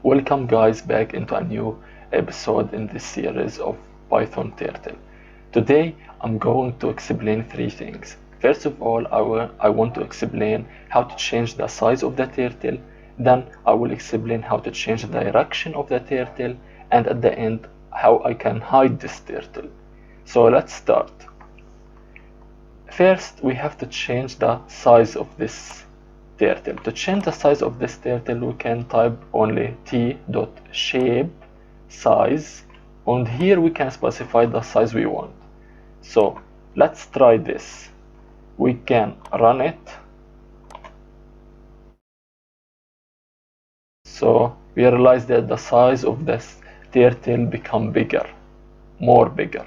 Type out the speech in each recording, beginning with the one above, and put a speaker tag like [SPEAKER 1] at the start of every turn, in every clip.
[SPEAKER 1] Welcome guys back into a new episode in this series of Python Turtle. Today I'm going to explain three things. First of all, I want to explain how to change the size of the turtle. Then I will explain how to change the direction of the turtle, and at the end how I can hide this turtle. So let's start. First we have to change the size of this turtle. To change the size of this turtle, we can type only t.shape size, and here we can specify the size we want. So let's try this. We can run it. So we realize that the size of this turtle become bigger, more bigger.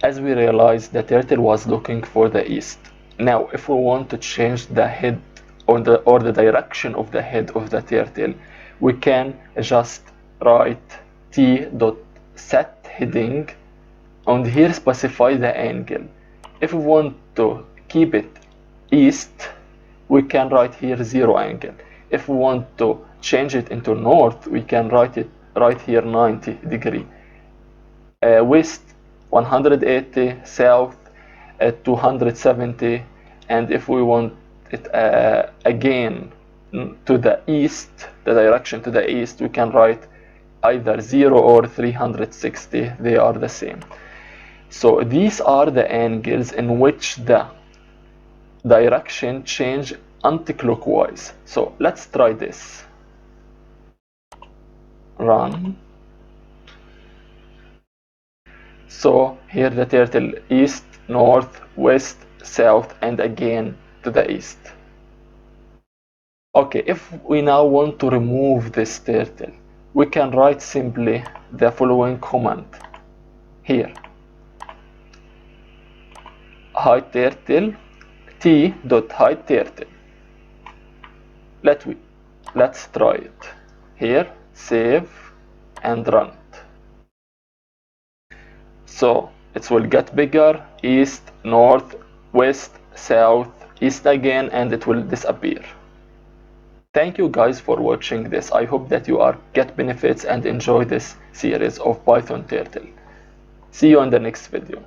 [SPEAKER 1] As we realized, the turtle was looking for the east. Now if we want to change the head or the direction of the head of the turtle, we can just write t.set heading and here specify the angle. If we want to keep it east, we can write here 0 angle. If we want to change it into north, we can write here 90 degree. West 180, south 270, and if we want it again to the east, the direction to the east, we can write either 0 or 360. They are the same. So these are the angles in which the direction change anti-clockwise. So let's try this. Run. So here the turtle east, north, west, south, and again to the east. Okay, if we now want to remove this turtle, we can write simply the following command here. Hide turtle, t.hide turtle. Let's try it. Here, save and run it. So it will get bigger, east, north, west, south, east again, and it will disappear. Thank you guys for watching this. I hope that you get benefits and enjoy this series of Python Turtle. See you in the next video.